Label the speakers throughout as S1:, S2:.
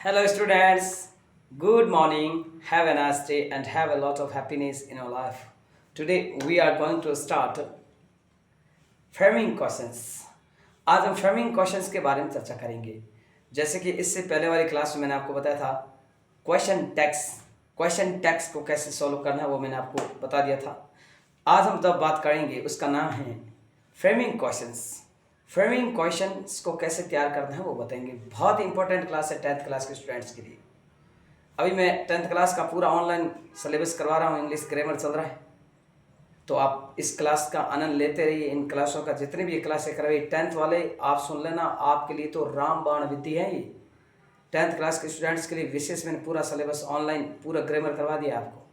S1: Hello, students. Good morning. Have a nice day and have a lot of happiness in your life. Today, we are going to start framing questions. आज हम framing questions के बारे में चर्चा करेंगे। जैसे कि इससे पहले वाली क्लास में मैंने आपको बताया था क्वेश्चन टैक्स को कैसे सॉल्व करना है, वो मैंने आपको बता दिया था। आज हम जब बात करेंगे उसका नाम है फ्रेमिंग क्वेश्चंस। फ्रेमिंग क्वेश्चंस को कैसे तैयार करना है वो बताएंगे। बहुत ही इंपॉर्टेंट क्लास है 10th क्लास के स्टूडेंट्स के लिए। अभी मैं 10th क्लास का पूरा ऑनलाइन सिलेबस करवा रहा हूँ, इंग्लिश ग्रामर चल रहा है, तो आप इस क्लास का आनंद लेते रहिए। इन क्लासों का जितने भी ये क्लासें करवाई 10th वाले आप सुन लेना, आपके लिए तो रामबाण विद्या है ये। 10th क्लास के स्टूडेंट्स के लिए विशेष मैंने पूरा सिलेबस ऑनलाइन पूरा ग्रामर करवा दिया आपको,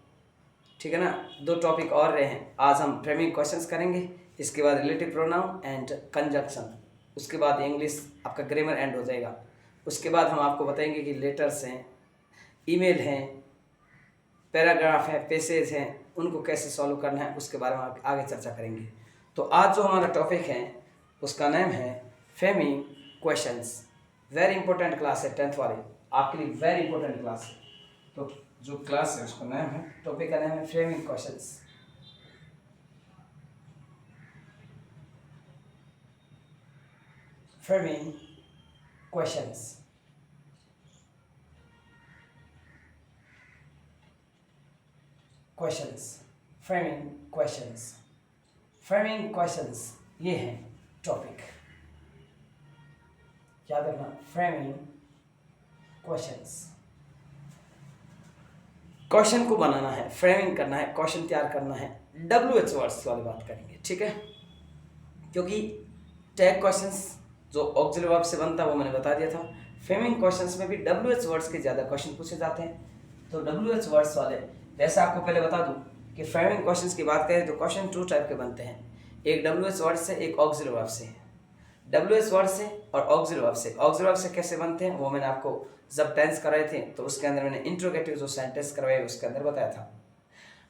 S1: ठीक है ना। 2 टॉपिक और रहे हैं। आज हम फ्रेमिंग क्वेश्चंस करेंगे, इसके बाद रिलेटिव प्रोनाउन एंड कंजंक्शन, उसके बाद इंग्लिश आपका ग्रामर एंड हो जाएगा। उसके बाद हम आपको बताएंगे कि लेटर्स हैं, ईमेल हैं, पैराग्राफ है, पैसेज हैं, उनको कैसे सॉल्व करना है उसके बारे में आगे चर्चा करेंगे। तो आज जो हमारा टॉपिक है उसका नाम है framing questions. Very important class है 10th वाले, आपके लिए वेरी इंपॉर्टेंट क्लास है। तो जो क्लास है उसका नाम है, टॉपिक का नाम है framing questions. Framing questions. Questions, framing questions, framing questions, ये है टॉपिक, याद रखना। फ्रेमिंग क्वेश्चंस, क्वेश्चन को बनाना है, फ्रेमिंग करना है, क्वेश्चन तैयार करना है। WH वर्ड्स वाली बात करेंगे, ठीक है, क्योंकि टैग क्वेश्चंस जो ऑक्सिलरी वर्ब से बनता है वो मैंने बता दिया था। फ्रेमिंग क्वेश्चंस में भी WH वर्ड्स के ज़्यादा क्वेश्चन पूछे जाते हैं। तो WH वर्ड्स वाले, वैसे आपको पहले बता दूं कि फ्रेमिंग क्वेश्चंस की बात करें तो क्वेश्चन 2 टाइप के बनते हैं, एक WH वर्ड से, एक ऑक्सिलरी वर्ब से। WH वर्ड से और ऑक्सिलरी वर्ब से। ऑक्सिलरी वर्ब से कैसे बनते हैं वो मैंने आपको जब टेंस कराए थे तो उसके अंदर मैंने इंट्रोगेटिव जो सेंटेंस करवाए उसके अंदर बताया था।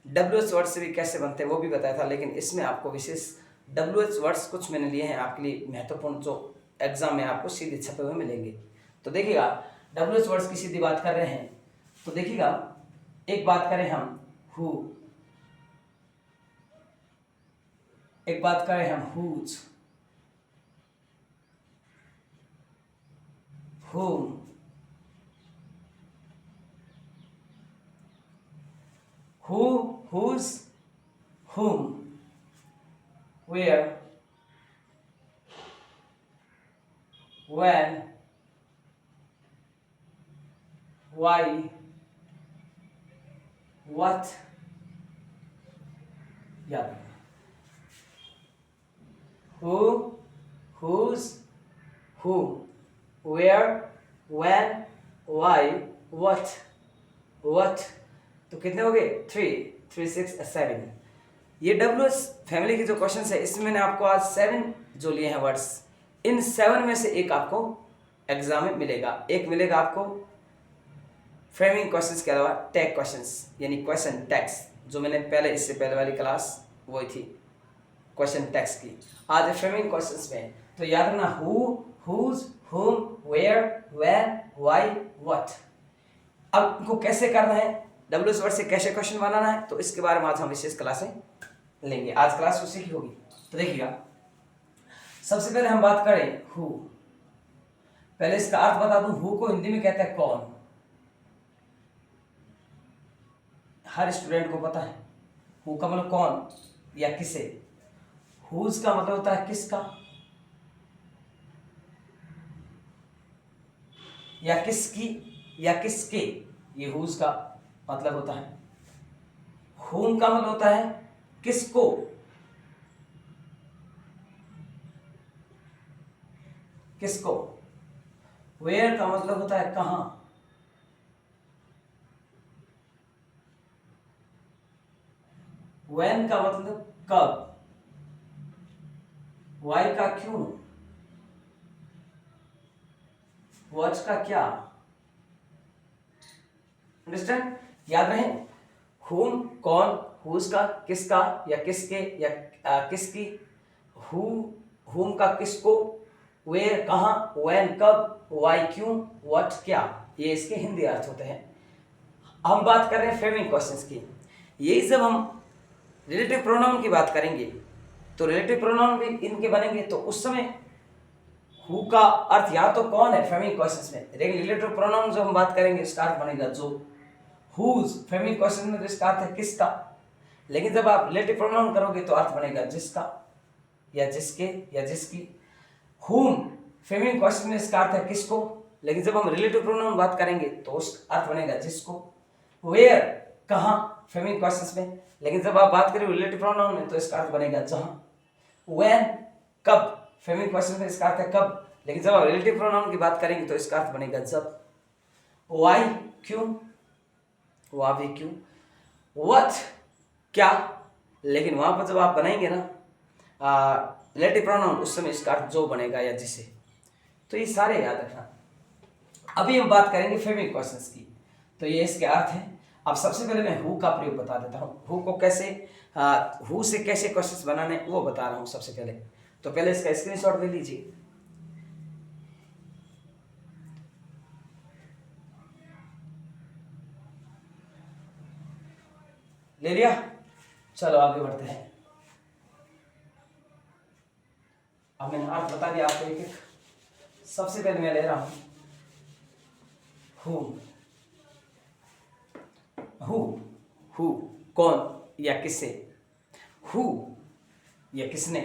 S1: WH वर्ड से भी कैसे बनते हैं वो भी बताया था, लेकिन इसमें आपको विशेष WH वर्ड्स कुछ मैंने लिए हैं आपके लिए महत्वपूर्ण, जो एग्जाम में आपको सीधे छपे हुए मिलेंगे। तो देखिएगा, WH वर्ड्स की सीधी बात कर रहे हैं तो देखिएगा, एक बात करें हम हु, एक बात करें हम whose, whom, who, whose, whom, where, when, why, what, याद रखना। who, whose, whom, where, when, why, what। तो कितने हो गए? 3 6 7। ये WH फैमिली के जो क्वेश्चन है इसमें मैंने आपको आज 7 जो लिए हैं वर्ड्स, इन 7 में से एक आपको एग्जाम में मिलेगा। एक मिलेगा आपको फ्रेमिंग क्वेश्चंस के अलावा टैग क्वेश्चंस, यानी क्वेश्चन टैग्स, जो मैंने पहले इससे पहले वाली क्लास वही थी क्वेश्चन टैग्स की। आज फ्रेमिंग क्वेश्चंस में तो याद रखना हु, हुज, हुम, वेयर, व्हेन, व्हाई, व्हाट। अब इनको कैसे करना है, WH वर्ड से कैसे क्वेश्चन बनाना है, तो इसके बारे में आज हम विशेष क्लासें लेंगे। आज क्लास उसी की होगी। तो देखिएगा, सबसे पहले हम बात करें हु। पहले इसका अर्थ बता दूं, हु को हिंदी में कहते हैं कौन। हर स्टूडेंट को पता है हु का मतलब कौन या किसे। हुज का मतलब होता है किसका या किसकी या किसके, ये हुज का मतलब होता है। हुम का मतलब होता है किसको, किसको। वेयर का मतलब होता है कहां। व्हेन का मतलब कब। वाई का क्यों। व्हाट का क्या। अंडरस्टैंड, याद रहे। हुम कौन, हुज का किसका या किसके या किसकी, हु हुम का किसको, वेयर कहां, व्हेन कब, वाई क्यों, व्हाट क्या। ये इसके हिंदी अर्थ होते हैं। हम बात कर रहे हैं फ्रेमिंग क्वेश्चंस की। यही जब हम रिलेटिव प्रोनाउन की बात करेंगे तो रिलेटिव प्रोनाउन भी इनके बनेंगे, तो उस समय हु का अर्थ या तो कौन है फ्रेमिंग क्वेश्चंस में, लेकिन रिलेटिव प्रोनाउन जो हम बात करेंगे इसका अर्थ बनेगा जो। हुज फ्रेमिंग क्वेश्चन में तो इसका अर्थ है किसका, लेकिन जब आप रिलेटिव प्रोनाउन करोगे तो अर्थ बनेगा जिसका या जिसके या जिसकी। हुम फ्रेमिंग क्वेश्चन में इसका अर्थ है किसको, लेकिन जब हम रिलेटिव प्रोनाउन बात करेंगे तो उसका अर्थ बनेगा जिसको। वेयर कहाँ फ्रेमिंग क्वेश्चंस में, लेकिन जब आप बात करें रिलेटिव प्रोनाउन में तो इसका अर्थ बनेगा जहाँ। व्हेन कब फ्रेमिंग क्वेश्चन में इसका अर्थ है कब, लेकिन जब आप रिलेटिव प्रोनाउन की बात करेंगे तो इसका अर्थ बनेगा जब। व्हाई क्यों, वह भी क्यों। व्हाट क्या, लेकिन वहां पर जब आप बनाएंगे ना रिलेटिव प्रोनाउन उस समय इसका अर्थ जो बनेगा या जिसे। तो ये सारे याद रखना। अभी हम बात करेंगे फ्रेमिंग क्वेश्चंस की, तो ये इसके अर्थ है। अब सबसे पहले मैं हु का प्रयोग बता देता हूँ। हु को कैसे हु से कैसे क्वेश्चंस बनाने वो बता रहा हूँ सबसे पहले। तो पहले इसका स्क्रीनशॉट ले लीजिए। ले लिया, चलो आगे बढ़ते हैं। अब मैंने अर्थ बता दिया आपको एक एक। सबसे पहले मैं ले रहा हूं हु। हु हु कौन या किससे, हु या किसने,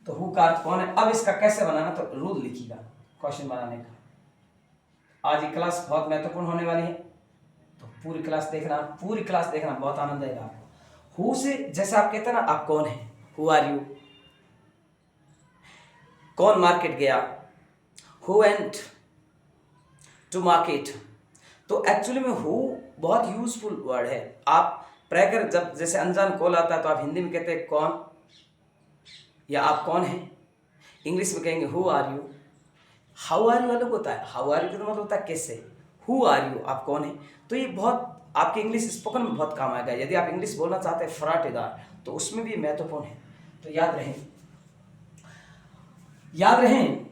S1: तो हु का अर्थ कौन है। अब इसका कैसे बनाना, तो रूल लिखिएगा क्वेश्चन बनाने का। आज ये क्लास बहुत महत्वपूर्ण होने वाली है, तो पूरी क्लास देखना, पूरी क्लास देखना, बहुत आनंद आएगा आपको। हु से जैसे आप कहते हैं ना आप कौन है, हु आर यू, कौन मार्केट गया, हु वेंट टू मार्केट। तो एक्चुअली में हु बहुत यूजफुल वर्ड है। आप प्रैकर जब जैसे अनजान कॉल आता है तो आप हिंदी में कहते हैं कौन या आप कौन हैं, इंग्लिश में कहेंगे who are you. How are you अलग होता है, हाउ आर यू का मतलब होता है कैसे, हु आर यू आप कौन है। तो ये बहुत आपके इंग्लिश स्पोकन में बहुत काम आएगा। यदि आप इंग्लिश बोलना चाहते हैं फराटेदार तो उसमें भी महत्वपूर्ण है। तो याद रहें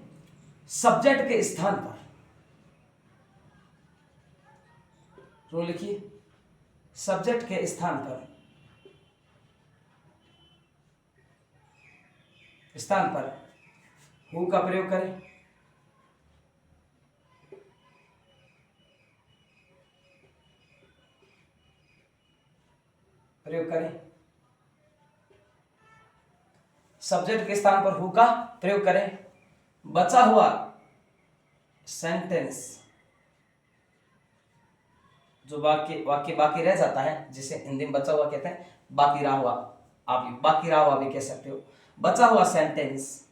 S1: सब्जेक्ट के स्थान पर रूल लिखिए। सब्जेक्ट के स्थान पर हु का प्रयोग करें। सब्जेक्ट के स्थान पर हु का प्रयोग करें। बचा हुआ सेंटेंस, जो वाक्य बाकी रह जाता है, जिसे हिंदी में बचा हुआ कहते हैं, बाकी रहा हुआ, आप बाकी रहा हुआ भी कह सकते हो। बचा हुआ सेंटेंस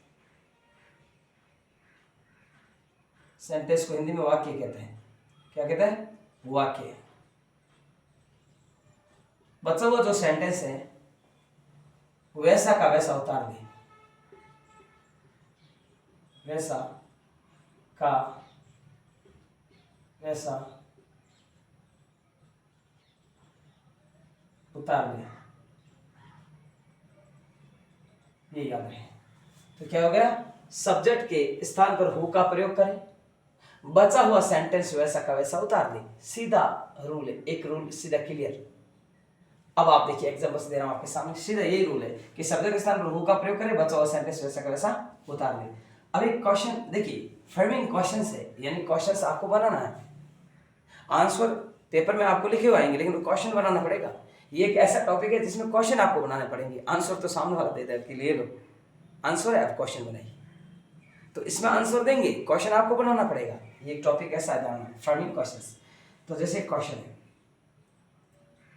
S1: को हिंदी में वाक्य कहते हैं। क्या कहते हैं, वाक्य। बचा हुआ जो सेंटेंस है वैसा का वैसा उतार दे, वैसा का वैसा उतार दे, ये याद रहे। तो क्या हो गया, सब्जेक्ट के स्थान पर हु का प्रयोग करें, बचा हुआ सेंटेंस वैसा का वैसा उतार दे। सीधा रूल है, एक रूल सीधा क्लियर। अब आप देखिए एग्जांपल्स दे रहा हूं आपके सामने, सीधा यही रूल है कि सब्जेक्ट के स्थान पर हु का प्रयोग करें, बचा हुआ सेंटेंस वैसा का वैसा उतार दे। अब एक क्वेश्चन देखिए, फ्रेमिंग क्वेश्चन है, यानी क्वेश्चन आपको बनाना है। आंसर पेपर में आपको लिखे हुए आएंगे, लेकिन क्वेश्चन बनाना पड़ेगा। ये एक ऐसा टॉपिक है जिसमें क्वेश्चन आपको बनाने पड़ेंगे। आंसर तो सामने वाला दे देगा कि ले लो आंसर है, आप क्वेश्चन बनाइए। तो इसमें आंसर देंगे, क्वेश्चन आपको बनाना पड़ेगा। ये एक टॉपिक ऐसा है जानना, फ्रेमिंग क्वेश्चंस। तो जैसे क्वेश्चन है,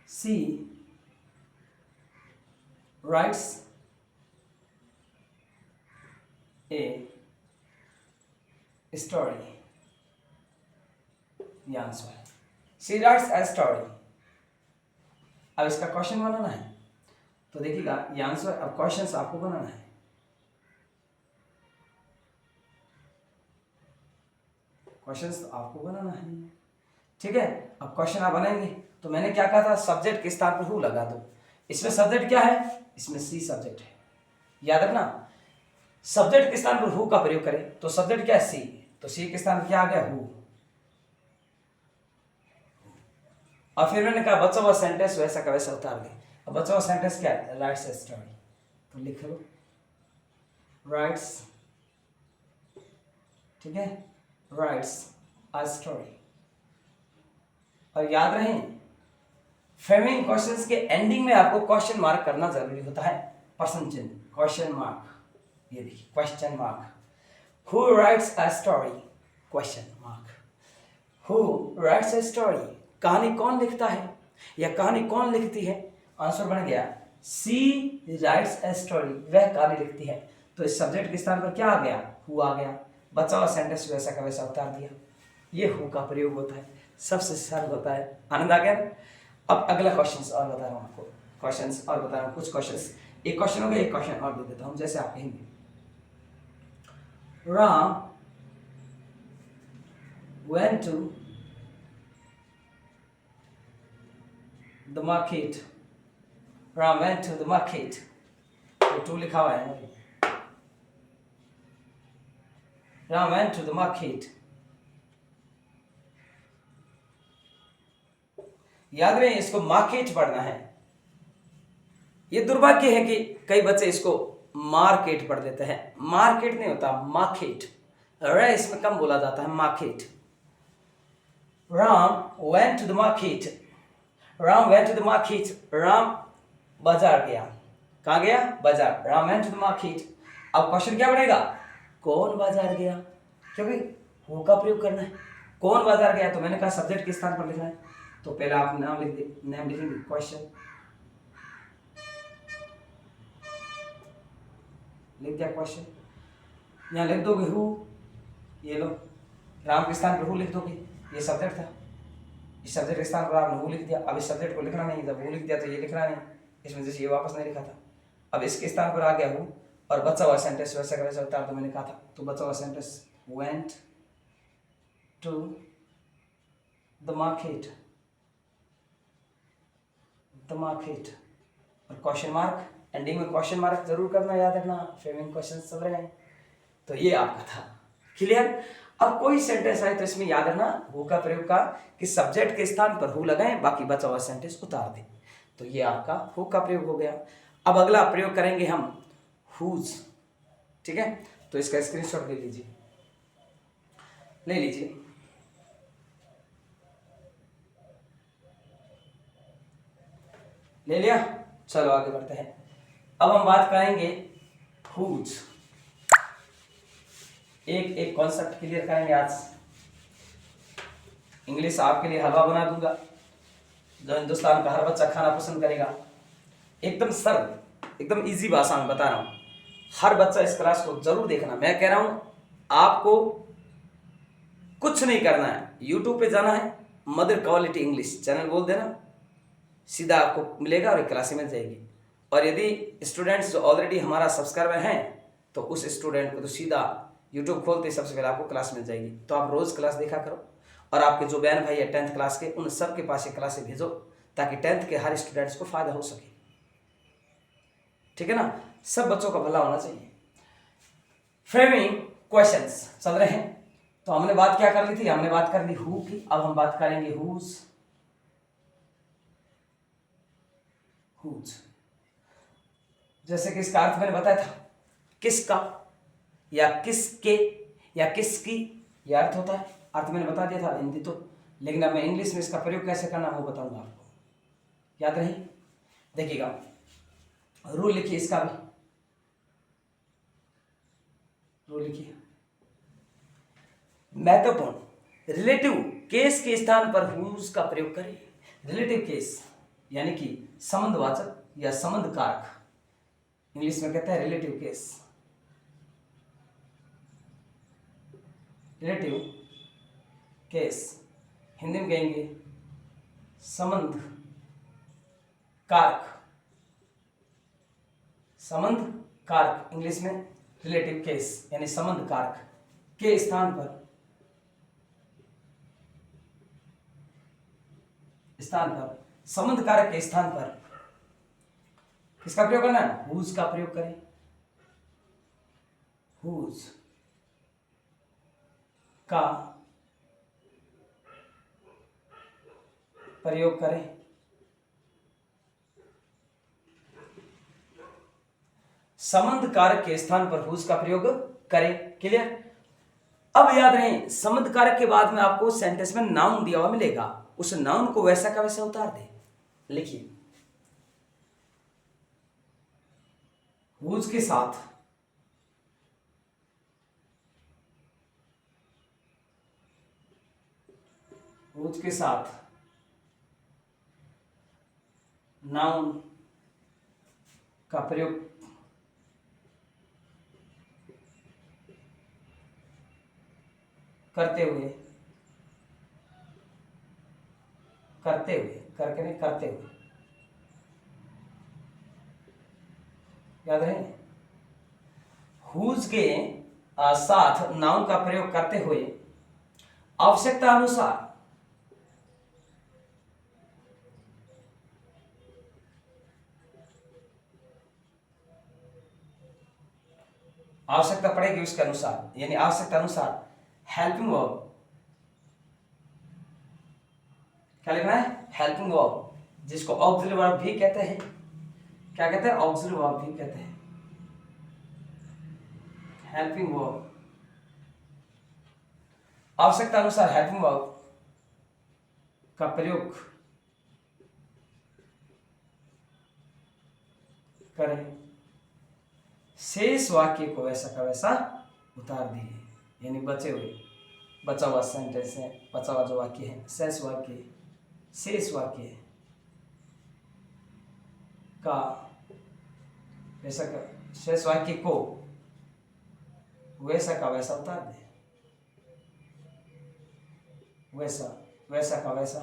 S1: सी राइट्स ए स्टोरी, ये आंसर है। सी राइट्स ए स्टोरी। अब इसका क्वेश्चन बनाना है, तो देखिएगा ये आंसर। अब क्वेश्चन आपको बनाना है। क्वेश्चंस आपको बनाना है, ठीक है। अब क्वेश्चन आप बनाएंगे, तो मैंने क्या कहा था, सब्जेक्ट के स्थान पर हु लगा दो। इसमें सब्जेक्ट क्या है, इसमें सी सब्जेक्ट है, याद रखना। सब्जेक्ट के स्थान पर हु का प्रयोग करें, तो सब्जेक्ट क्या है, सी, तो सी के स्थान पर क्या आ गया, हु। और फिर मैंने कहा बच्चा हुआ सेंटेंस वैसा का वैसा उतार दे। अब बच्चा हुआ सेंटेंस क्या है? राइट्स ए स्टोरी, तो लिख लो राइट्स, ठीक है, राइट्स अ स्टोरी। और याद रहे फ्रेमिंग क्वेश्चंस के एंडिंग में आपको क्वेश्चन मार्क करना जरूरी होता है, प्रश्न चिन्ह, क्वेश्चन मार्क। ये देखिए question mark, who rights a story, question mark, who rights a story, कहानी कौन लिखता है या कहानी कौन लिखती है। आंसर बन गया सी राइट्स अ स्टोरी, वह कहानी लिखती है। तो इस सब्जेक्ट के स्थान पर क्या आ गया? हु आ गया। बचा हुआ सेंटेंस वैसा का वैसा उतार दिया। ये हु का प्रयोग होता है, सबसे सरल होता है। आनंद आ गया? अब अगला क्वेश्चन और बता रहा हूँ आपको, क्वेश्चंस और बता रहा हूँ कुछ क्वेश्चंस। एक क्वेश्चन हो गया, एक क्वेश्चन और दे देता हूँ। जैसे आप कहेंगे Ram went to the market, Ram went to the market, ये टू लिखा हुआ है, Ram went to the market। याद रहे इसको मार्केट पढ़ना है। ये दुर्भाग्य है कि कई बच्चे इसको मार्केट पढ़ देते हैं। मार्केट नहीं होता, मार्केट, रे इसमें कम बोला जाता है, market. Ram went to the market, Ram went to the market, Ram बाजार गया। कहाँ गया? बाजार। Ram went to the market। अब क्वेश्चन क्या बनेगा? कौन बाजार गया, क्योंकि हु का प्रयोग करना है। कौन बाजार गया, तो मैंने कहा सब्जेक्ट के स्थान पर लिखना है। तो पहले आप नाम लिख दे, नाम लिखेंगे क्वेश्चन, लिख दिया क्वेश्चन, यहाँ लिख दोगे हु, ये लो राम के स्थान पर हु लिख दोगे, ये सब्जेक्ट था, इस सब्जेक्ट के स्थान पर आपने हु लिख दिया। अब इस सब्जेक्ट को लिखना नहीं, जब हु लिख दिया तो ये लिखना नहीं, इसमें जैसे ये वापस नहीं लिखा था। अब इसके स्थान पर आ गया हु, और बचा हुआ सेंटेंस वैसा का वैसा उतार, तो मैंने कहा था। तो बचा हुआ sentence went to the market, the market, और क्वेश्चन मार्क, एंडिंग में क्वेश्चन मार्क जरूर करना, याद रखना, फ्रेमिंग क्वेश्चन चल रहे हैं। तो ये आपका था, क्लियर। अब कोई सेंटेंस आए तो इसमें याद रखना हु का प्रयोग का, कि सब्जेक्ट के स्थान पर हु लगाएं, बाकी बचा हुआ सेंटेंस उतार दें। तो ये आपका हु का प्रयोग हो गया। अब अगला प्रयोग करेंगे हम हुज, ठीक है। तो इसका स्क्रीनशॉट ले लीजिए, ले लीजिए। ले लिया? चलो आगे बढ़ते हैं। अब हम बात करेंगे हुज, एक एक कॉन्सेप्ट क्लियर करेंगे आज। इंग्लिश आपके लिए हलवा बना दूंगा, जो हिंदुस्तान का हर बच्चा खाना पसंद करेगा। एकदम सरल, एकदम इजी भाषा में बता रहा हूं, हर बच्चा इस क्लास को जरूर देखना। मैं कह रहा हूं आपको कुछ नहीं करना है, यूट्यूब पे जाना है, मदर क्वालिटी इंग्लिश चैनल बोल देना, सीधा आपको मिलेगा और एक क्लास मिल जाएगी। और यदि स्टूडेंट्स जो ऑलरेडी हमारा सब्सक्राइबर हैं, तो उस स्टूडेंट को तो सीधा यूट्यूब खोलते सबसे पहले आपको क्लास मिल जाएगी। तो आप रोज क्लास देखा करो, और आपके जो बहन भाई है 10th क्लास के, उन सब के पास ये क्लासें भेजो, ताकि 10th के हर स्टूडेंट्स को फायदा हो सके, ठीक है ना। सब बच्चों का भला होना चाहिए। फ्रेमिंग क्वेश्चंस चल रहे हैं। तो हमने बात क्या कर ली थी? हमने बात कर ली हु की। अब हम बात करेंगे हुज, हुज। जैसे कि इसका अर्थ मैंने बताया था, किसका या किसके या किसकी, यह अर्थ होता है। अर्थ मैंने बता दिया था हिंदी तो, लेकिन अब मैं इंग्लिश में इसका प्रयोग कैसे करना वो बताऊंगा आपको, याद रही। देखिएगा, रूल लिखिए, इसका भी रूल लिखिए। महत्वपूर्ण, रिलेटिव केस के स्थान पर हुज का प्रयोग करें। रिलेटिव केस यानी कि संबंधवाचक या संबंध कारक, इंग्लिश में कहते हैं relative case. Relative case Hindi में कहेंगे संबंध कारक, संबंध कारक इंग्लिश में रिलेटिव केस यानी संबंध कारक के स्थान पर, संबंध कारक के स्थान पर किसका प्रयोग करना है? हुज का प्रयोग करें। हुज का प्रयोग करें। संबंध कारक के स्थान पर हुज का प्रयोग करें। क्लियर। अब याद रहे संबंध कारक के बाद में आपको सेंटेंस में नाउन दिया हुआ मिलेगा, उस नाउन को वैसा का वैसा उतार दे। लिखिए हुज के साथ नाउन का प्रयोग करते हुए याद रहे हुज के साथ नाउन का प्रयोग करते हुए आवश्यकता अनुसार आवश्यकता पड़ेगी उसके अनुसार, यानी आवश्यकता अनुसार हेल्पिंग वर्ब, क्या लिखना है? हेल्पिंग वर्ब, जिसको ऑक्सिलरी वर्ब भी कहते हैं। क्या कहते हैं? ऑक्सिलरी वर्ब भी कहते हैं। हेल्पिंग वर्ब, आवश्यकता अनुसार हेल्पिंग वर्ब का प्रयोग करें। शेष वाक्य को वैसा का वैसा उतार दिए, यानी बचे हुए बचा हुआ सेंटेंस है, बचा हुआ जो वाक्य है, शेष वाक्य का वैसा का शेष वाक्य को वैसा का वैसा उतार दे। वैसा का वैसा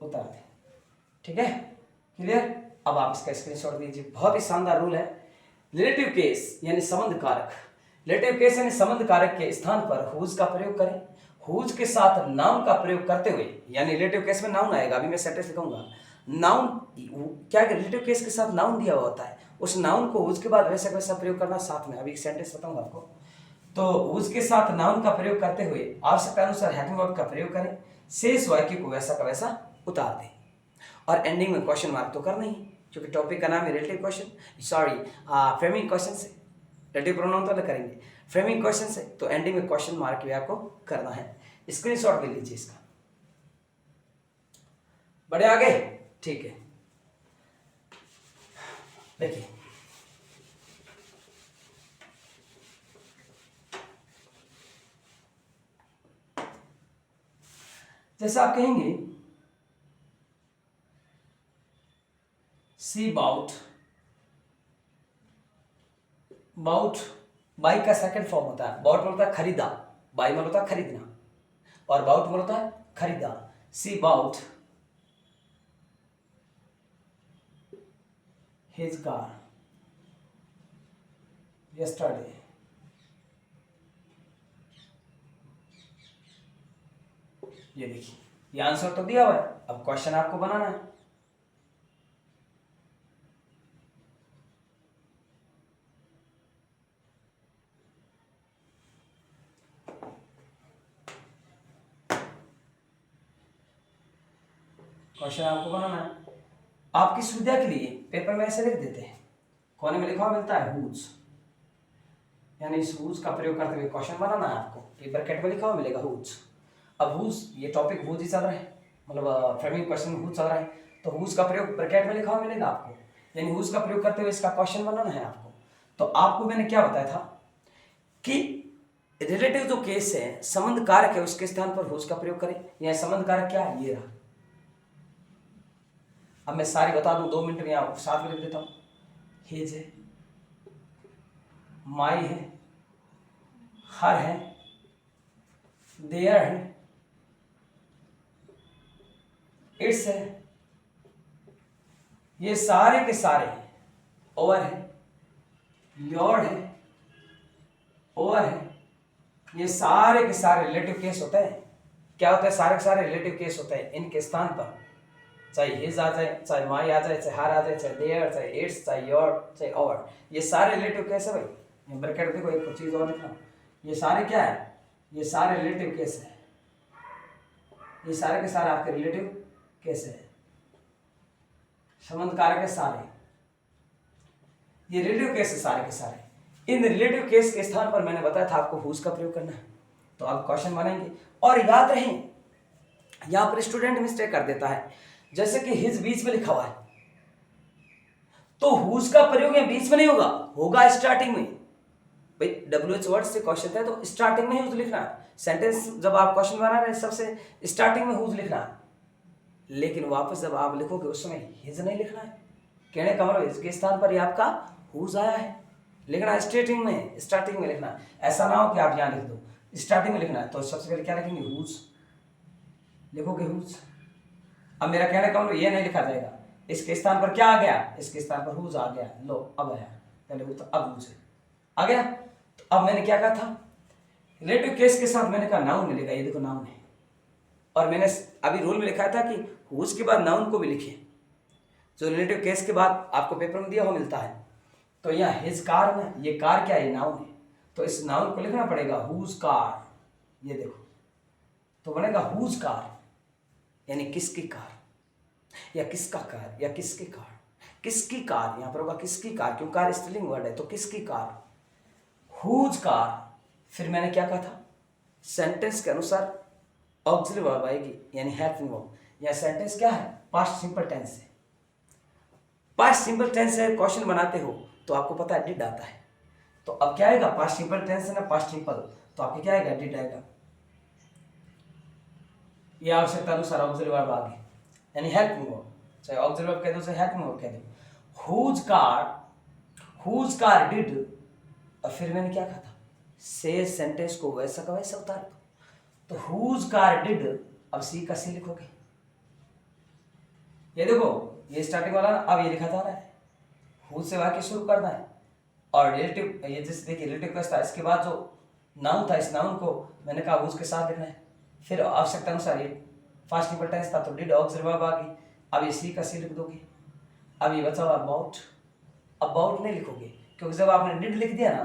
S1: उतार दे। ठीक है, क्लियर। अब आप इसका स्क्रीनशॉट दीजिए। बहुत ही शानदार रूल है। रिलेटिव केस यानी संबंध कारक, रिलेटिव केस यानी संबंध कारक के स्थान पर हुज का प्रयोग करें। हुज के साथ नाउन का प्रयोग करते हुए, यानी रिलेटिव केस में नाउन आएगा, अभी मैं सेंटेंस लिखूंगा। नाउन क्या, रिलेटिव केस के साथ नाउन दिया हुआ होता है, उस नाउन को हुज के बाद वैसा वैसा प्रयोग करना साथ में। अभी सेंटेंस बताऊंगा आपको। तो हुज के साथ नाउन का प्रयोग करते हुए आवश्यकता अनुसार हेल्पिंग वर्ब का प्रयोग करें। शेष वाक्य को वैसा का वैसा उतार दें। और एंडिंग में क्वेश्चन मार्क तो करना ही, क्योंकि टॉपिक का नाम है रिलेटिव क्वेश्चन, फ्रेमिंग क्वेश्चन से। रिलेटिव प्रोनाउन तो करेंगे, फ्रेमिंग क्वेश्चन से, तो एंडिंग में क्वेश्चन मार्क भी आपको करना है। स्क्रीनशॉट ले लीजिए इसका। बढ़े आगे, ठीक है। देखिए जैसा आप कहेंगे सी बाउट, बाई का सेकंड फॉर्म होता है। बाउट में होता है खरीदा, बाई में होता है खरीदना, और बाउट में होता है खरीदा। सी बाउट हिज कार yesterday। ये देखिए, ये आंसर तो दिया हुआ है, अब क्वेश्चन आपको बनाना है। क्वेश्चन आपको बनाना है। आपकी सुविधा के लिए पेपर में ऐसे लिख देते हैं, कोने में लिखा हुआ मिलता है हुज, यानी इस हुज का प्रयोग करते हुए क्वेश्चन बनाना है आपको। ये ब्रैकेट में लिखा हुआ मिलेगा हुज। अब हुज, ये टॉपिक हुज ही चल रहा है, मतलब फ्रेमिंग क्वेश्चन हुज चल रहा है, तो हुज का प्रयोग ब्रैकेट में लिखा हुआ मिलेगा आपको, यानी हुज का प्रयोग करते हुए इसका क्वेश्चन बनाना है आपको। तो आपको मैंने क्या बताया था कि रिलेटिव जो केस है, संबंध कारक है, उसके स्थान पर हुज का प्रयोग करें। यह संबंध कारक क्या है? ये रहा। अब मैं सारी बता दूं, 2 मिनट में यहाँ साथ में लिख देता हूं। हिज है, माई है, हर है, देयर है, इट्स है, ये सारे के सारे, ओवर है, योर है, ओवर है, ये सारे के सारे रिलेटिव केस होते हैं। क्या होता है? सारे के सारे रिलेटिव केस होते हैं। इनके स्थान पर चाहे हिज आ जाए, चाहे माई आ जाए, चाहे हर आ जाए, चाहे देयर, चाहे इट्स, चाहे योर, चाहे ओवर, ये सारे रिलेटिव केस है भाई। ब्रैकेट देखो, एक चीज और लिखना, ये सारे क्या है? ये सारे रिलेटिव केस है, ये सारे के सारे आपके रिलेटिव केस है, संबंध कारक है सारे, ये रिलेटिव केस है सारे के सारे। इन रिलेटिव केस के स्थान पर मैंने बताया था आपको हुज का प्रयोग करना है। तो आप क्वेश्चन बनाएंगे और याद रहें, यहां पर स्टूडेंट मिस्टेक कर देता है, जैसे कि हिज बीच में लिखा हुआ है तो हुज का प्रयोग यहां बीच में नहीं होगा, होगा स्टार्टिंग में। भाई WH वर्ड से क्वेश्चन है तो स्टार्टिंग में हुज लिखना है। सेंटेंस जब आप क्वेश्चन बना रहे हैं सबसे स्टार्टिंग में हुज लिखना है, लेकिन वापस जब आप लिखोगे उस समय हिज नहीं लिखना है। कहने का मतलब इसके स्थान पर ही आपका हुज आया है, लिखना स्टार्टिंग में लिखना है। ऐसा ना हो कि आप यहाँ लिख दो, स्टार्टिंग में लिखना है। तो सबसे पहले क्या लिखेंगे, हुज लिखोगे, हुज। अब मेरा कहने का मतलब ये नहीं लिखा जाएगा, इसके स्थान पर क्या आ गया, इसके स्थान पर हुज आ गया। लो अब आया, पहले तो अब हुज आ गया। तो अब मैंने क्या कहा था, रिलेटिव केस के साथ मैंने कहा नाउन मिलेगा, ये देखो नाउन है। और मैंने अभी रूल में लिखा था कि हुज के बाद नाउन को भी लिखिए, जो रिलेटिव केस के बाद आपको पेपर में दिया हो मिलता है। तो यहाँ हिज कार में, ये कार क्या है, नाउन है, तो इस नाउन को लिखना पड़ेगा हुज कार, ये देखो। तो बनेगा हुज कार, यानी किसकी कार, या किसका कार, या किसके कार, किसकी कार, यहां पर होगा किसकी कार, क्यों कार स्त्रीलिंग वर्ड है तो किसकी कार, हुज कार। फिर मैंने क्या कहा था, सेंटेंस के अनुसार ऑक्सिलरी वर्ब आएगी, यानी हेल्पिंग वर्ब। यह सेंटेंस क्या है, पास्ट सिंपल टेंस है। पास्ट सिंपल टेंस है, क्वेश्चन बनाते हो तो आपको पता है डिड आता है। तो अब क्या आएगा, पास्ट सिंपल टेंस है ना, पास्ट सिंपल, तो आपके क्या आएगा, डिड आएगा। ये आवश्यकता अनुसार ऑक्सिलरी वर्ब आ गई, यानी हेल्पिंग वर्ब, चाहे ऑक्सिलरी वर्ब कह दो चाहे हेल्पिंग वर्ब कह दो। हुज कार डिड, और फिर मैंने क्या कहा था, से सेंटेंस को वैसा का वैसा उतार दो। तो हुज कार डिड, अब सी का सी लिखोगे, ये देखो ये स्टार्टिंग वाला ना, अब ये लिखा था ना, हुज से वाक्य शुरू करना है। और रिलेटिव, ये जैसे देखिए रिलेटिव केस था, इसके बाद जो नाउन था, इस नाउन को मैंने कहा हुज के साथ लिखना है। फिर आवश्यकता अनुसार ये फास्ट सिंपल टेंस था तो डिड ऑक्सिलरी वर्ब आ गई, अब ये सी का सी लिख दोगे। अब ये बचा हुआ अबाउट, अबाउट नहीं लिखोगे क्योंकि जब आपने डिड लिख दिया ना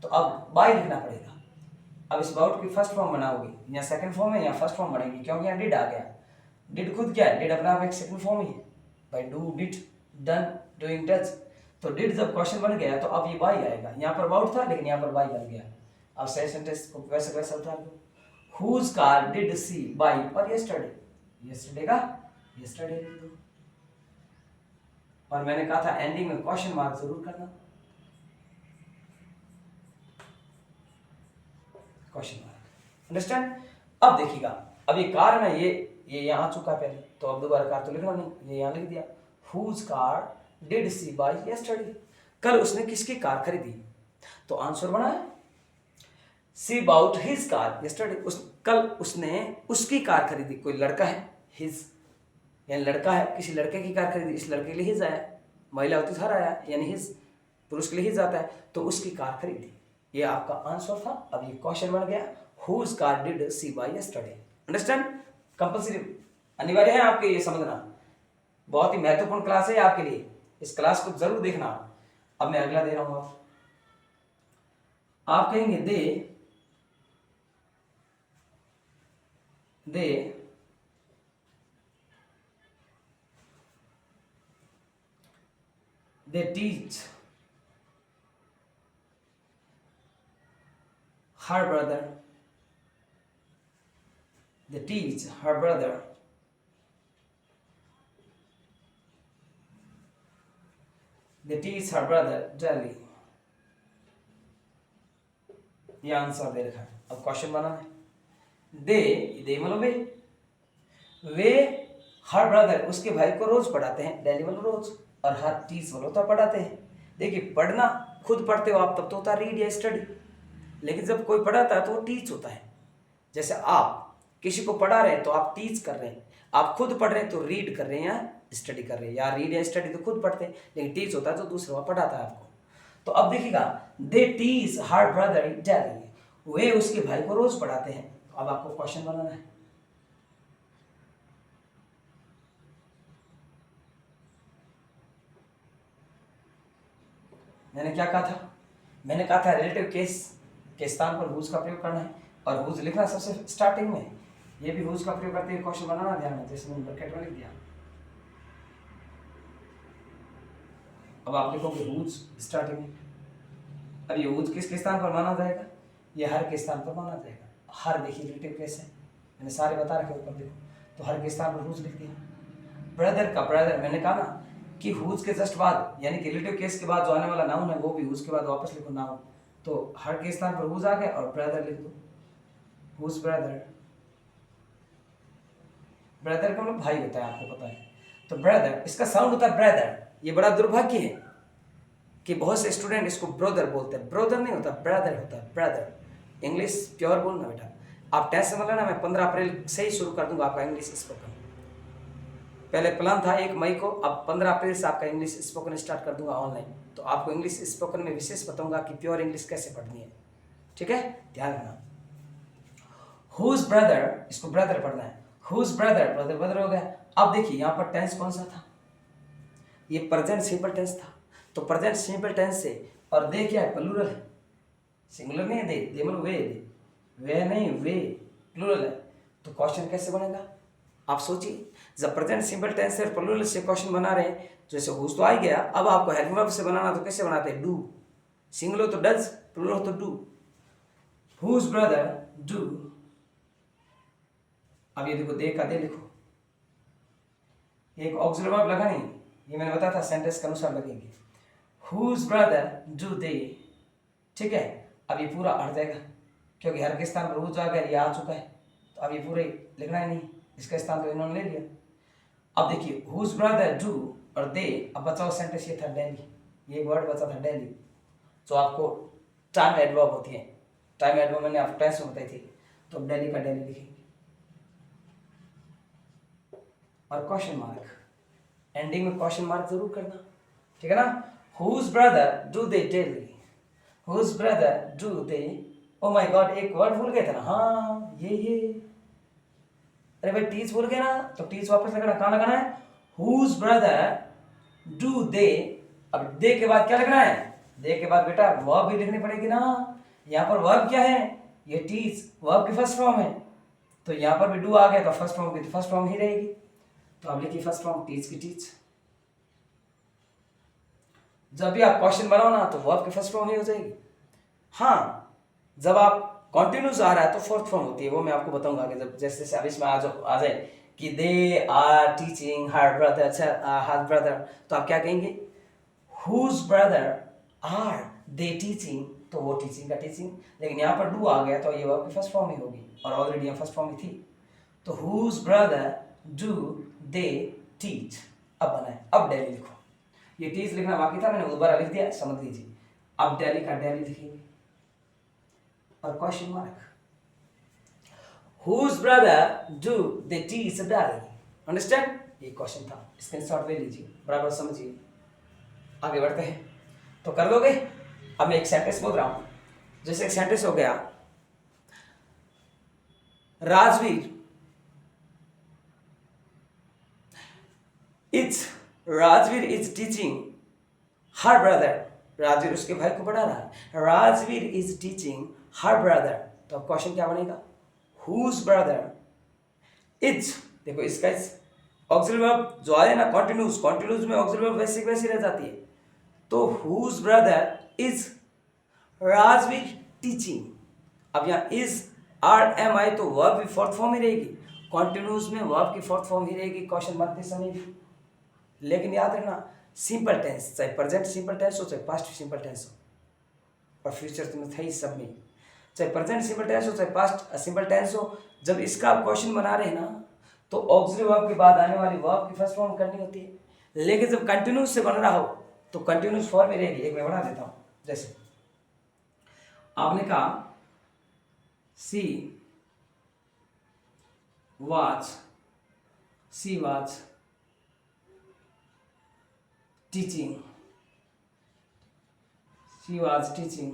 S1: तो अब बाय लिखना पड़ेगा। अब इस अबाउट की फर्स्ट फॉर्म बनाओगे, या सेकंड फॉर्म है या फर्स्ट फॉर्म बनेगी, क्योंकि यहाँ डिड आ गया। डिड खुद क्या है, डिड अपना आप एक सेकंड फॉर्म ही है, by do, did, done, doing, does. तो डिड जब क्वेश्चन बन गया तो अब ये बाय आएगा, यहाँ पर अबाउट था लेकिन यहाँ पर बाय बन गया। अब सही सेंटेंस को वैसे वैसे उतार दो, whose car did she buy और यस्टरडे, यस्टरडे का यस्टरडे लिख दो। और मैंने कहा था एंडिंग में क्वेश्चन मार्क जरूर करना, क्वेश्चन मार्क, अंडरस्टैंड। अब देखिएगा, अब ये कार है ना, ये यहाँ आ चुका है पहले, तो अब दोबारा कार तो लिखना नहीं, ये यहाँ लिख दिया, whose car did she buy yesterday. कल उसने किसकी कार खरीदी, तो आंसर बना है she bought his car yesterday. कल उसने उसकी कार खरीदी, कोई लड़का है, हिज यानी लड़का है, किसी लड़के की कार खरीदी, इस लड़के के लिए हिज आया, महिला होती तो हर आया, यानी हिज, पुरुष के लिए हिज आता है, तो उसकी कार खरीदी। ये आपका आंसर था। अब ये क्वेश्चन बन गया, whose car did she buy yesterday. Understand, compulsory अनिवार्य है आपके ये समझना, बहुत ही महत्वपूर्ण क्लास है आपके लिए, इस क्लास को जरूर देखना। अब मैं अगला दे रहा हूं, आप कहेंगे दे teach her brother, they teach her brother daily। ये आंसर दे रखा है। अब क्वेश्चन बनाना है, दे मतलब वे हर ब्रदर उसके भाई को रोज पढ़ाते हैं, डेली मतलब रोज, और हर टीच मतलब तो पढ़ाते हैं। देखिए पढ़ना खुद पढ़ते हो आप तब तो होता है रीड या स्टडी, लेकिन जब कोई पढ़ाता है तो वो टीच होता है। जैसे आप किसी को पढ़ा रहे हैं तो आप टीच कर रहे हैं, आप खुद पढ़ रहे हैं तो रीड कर रहे हैं या स्टडी कर रहे हैं, या रीड या स्टडी तो खुद पढ़ते हैं, लेकिन टीच होता है तो दूसरा पढ़ाता है आपको। तो अब देखिएगा, they teach her brother daily, वे उसके भाई को रोज पढ़ाते हैं। अब आपको क्वेश्चन बनाना है, मैंने क्या कहा था, मैंने कहा था रिलेटिव केस के स्थान पर हुज का प्रयोग करना है, और हुज लिखना सबसे स्टार्टिंग में, ये भी हुज का प्रयोग करते हुए क्वेश्चन बनाना ध्यान में, जैसे मैंने ब्रैकेट में लिख दिया। अब आप लिखोगे हुज स्टार्टिंग में। अब ये हुज किसके स्थान पर माना जाएगा? ये हर के स्थान पर माना जाएगा। हर देखिए रिलेटिव केस है, मैंने सारे बता रखे ऊपर देखो, तो हर के स्थान पर हुज लिख दिया। ब्रदर का ब्रदर, मैंने कहा ना कि हुज के जस्ट बाद यानी कि रिलेटिव केस के बाद जो आने वाला नाउन है वो भी हुज के बाद वापस लिखो नाउन, तो हर के स्थान पर हुज आ गया और ब्रदर लिख दो, हुज ब्रदर। ब्रदर का मतलब भाई होता है, आपको पता है। तो ब्रदर, इसका साउंड होता है ब्रदर। ये बड़ा दुर्भाग्य है कि बहुत से स्टूडेंट इसको ब्रदर बोलते हैं, ब्रदर नहीं होता, ब्रदर होता है, ब्रदर। इंग्लिश प्योर बोलना बेटा। आप टेंशन समझ लेना, मैं 15 अप्रैल से ही शुरू कर दूंगा आपका इंग्लिश स्पोकन। पहले प्लान था 1 मई को, अब 15 अप्रैल से आपका इंग्लिश स्पोकन स्टार्ट कर दूंगा ऑनलाइन। तो आपको इंग्लिश स्पोकन में विशेष बताऊंगा कि प्योर इंग्लिश कैसे पढ़नी है, ठीक है, ध्यान रखना। हुज ब्रदर, इसको ब्रदर पढ़ना है, हुज ब्रदर, ब्रदर ब्रदर हो गया। अब देखिए यहाँ पर टेंस कौन सा था? ये प्रेजेंट सिंपल टेंस था। तो प्रेजेंट सिंपल टेंस से, और दे क्या है? प्लूरल है, सिंगुलर नहीं है। दे मतलब वे नहीं, वे प्लूरल है। तो क्वेश्चन कैसे बनेगा आप सोचिए। जब प्रेजेंट सिंपल टेंस से प्लूरल से क्वेश्चन बना रहे हैं, जैसे हुज तो आ गया, अब आपको हेल्पिंग वर्ब से बनाना, तो कैसे बनाते हैं? डू। सिंगुलर तो डज, प्लूरल तो डू। Whose brother do. अब ये देखो, दे का दे लिखो, एक ऑक्सिलरी वर्ब लगा नहीं, ये मैंने बताया था सेंटेंस के अनुसार लगेंगे। हुज ब्रदर डू दे, ठीक है। अब ये पूरा हट जाएगा क्योंकि हर के स्थान पर हुज आ गया, ये आ चुका है, तो अब ये पूरे लिखना ही नहीं, इसका स्थान तो इन्होंने ले लिया। अब देखिए हुज ब्रदर डू और दे, अब बचाओ सेंटेंस ये था डेली, ये वर्ड बचा था डेली, जो आपको टाइम एडवर्ब होती है। टाइम एडवर्ब मैंने आपको टेंस में बताई थी, तो अब डेली का डेली लिखेंगे और क्वेश्चन मार्क, एंडिंग में क्वेश्चन मार्क जरूर करना, ठीक है ना। Whose brother do they daily, whose brother do they, oh my god एक वर्ड भूल गए थे ना, हाँ ये अरे भाई टीच भूल गए ना, तो टीच वापस लगाना, कहाँ लगाना है? Whose brother do they. अब दे के बाद क्या लगना है? दे के बाद बेटा वर्ब भी लिखनी पड़ेगी ना। यहाँ पर वर्ब क्या है? ये टीच, वर्ब की फर्स्ट फॉर्म है, तो यहाँ पर भी डू आ गया, तो फर्स्ट फॉर्म की तो फर्स्ट फॉर्म ही रहेगी। तो अब लिखिए फर्स्ट फॉर्म टीच की टीच। जब भी आप क्वेश्चन बनाओ ना, तो वर्ब की फर्स्ट फॉर्म ही हो जाएगी। हाँ, जब आप कॉन्टिन्यूस आ रहा है तो फोर्थ फॉर्म होती है, वो मैं आपको बताऊंगा आगे, जब जैसे जैसे अब इसमें आ जाए कि they are teaching her brother, अच्छा हर ब्रदर, तो आप क्या कहेंगे? Whose brother are they teaching, तो वो टीचिंग का टीचिंग। लेकिन यहाँ पर डू आ गया, तो ये वर्ब की फर्स्ट फॉर्म ही होगी, और ऑलरेडी यहाँ फर्स्ट फॉर्म ही थी। तो whose brother do they teach, अब बना है। अब डेली लिखो, ये टीच लिखना बाकी था, मैंने दोबारा लिख दिया, समझ लीजिए। अब डेली का डेली लिखेंगे और question mark, whose brother do they teach daily, understand? ये क्वेश्चन था, स्क्रीनशॉट ले लीजिए, बराबर समझिए। आगे बढ़ते हैं, तो कर लोगे? अब मैं एक सेंटेंस बोल रहा हूं, जैसे एक सेंटेंस हो गया, Rajveer is teaching her brother, Rajveer उसके भाई को पढ़ा रहा है, Rajveer is teaching her brother. तो अब क्वेश्चन क्या बनेगा? हुज ब्रदर इज, देखो इसका ऑक्सिलरी वर्ब जो आए ना कॉन्टिन्यूस, कॉन्टिन्यूस में ऑक्सिलरी वर्ब वैसे वैसी रह जाती है। तो whose brother is Rajveer teaching. अब यहाँ इज आर एम आई, तो वर्ब की फोर्थ फॉर्म ही रहेगी, कॉन्टिन्यूस में वर्ब की फोर्थ फॉर्म ही रहेगी क्वेश्चन बनते समय भी। लेकिन याद रखना, सिंपल टेंस, चाहे प्रेजेंट सिंपल टेंस हो, चाहे पास्ट सिंपल टेंस हो, और फ्यूचर तो था ही सब में, चाहे प्रेजेंट सिंपल टेंस हो चाहे पास्ट सिंपल टेंस हो, जब इसका आप क्वेश्चन बना रहे हैं ना, तो ऑक्सिलरी वर्ब के बाद आने वाली वर्ब की फर्स्ट फॉर्म करनी होती है। लेकिन जब कंटिन्यूस से बन रहा हो तो कंटिन्यूस फॉर्म में रहेगी। एक मैं बना देता हूं, जैसे आपने कहा सी watch teaching, she was teaching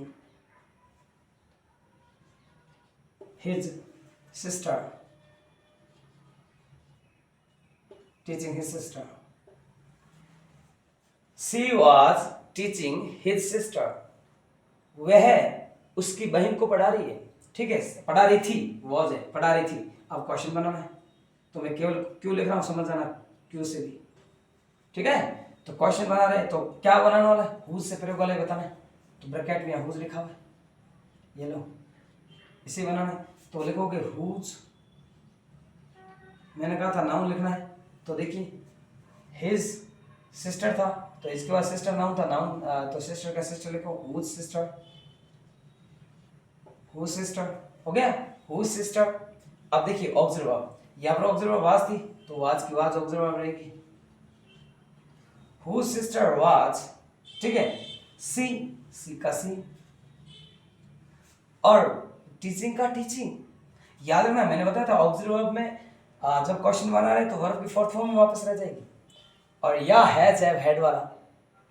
S1: his sister, she was teaching his sister, वह उसकी बहन को पढ़ा रही है, ठीक है, पढ़ा रही थी, वॉज है, पढ़ा रही थी। अब क्वेश्चन बनाना है, तो मैं केवल क्यों लिख रहा हूँ समझ जाना, क्यों से भी, ठीक है। तो क्वेश्चन बना रहे हैं, तो क्या बनाने वाला है, हुज से प्रयोग वाला है बताना है। तो ब्रैकेट में हुज लिखा हुआ है, ये लो, इसे बनाना है। तो लिखोगे हुज, मैंने कहा था नाउन लिखना है, तो देखिए हिज सिस्टर था, तो इसके बाद सिस्टर नाउन था, नाउन तो सिस्टर का सिस्टर लिखो, हुज सिस्टर, हुज सिस्टर हो गया, हुज सिस्टर। अब देखिए ऑब्जर्वर, यहाँ पर ऑब्जर्वर वाज थी, तो वाज की वाज ऑब्जर्वर रहेगी, हुज सिस्टर वाज, ठीक है, सी, सी का सी, और टीचिंग का टीचिंग। याद रखना मैंने बताया था ऑब्जर्वर में जब क्वेश्चन बना रहे तो वर्ब की फोर्थ फॉर्म में वापस रह जाएगी। और या हैज हैव हैड वाला